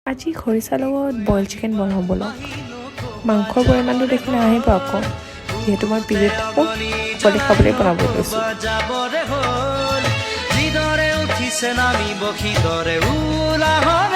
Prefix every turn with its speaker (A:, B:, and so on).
A: আজি খৰিচাৰ লগত boil chicken বনাওঁ ব'লক মাংসৰ পৰিমাণটো দেখিলে আহিব আকৌ যিহেতু মই পিজিত থাকোঁ অকলে খাবলৈ বনাব লৈছোঁ
B: যিদৰে উঠিছে নামিব সিদৰে ওলাহৰে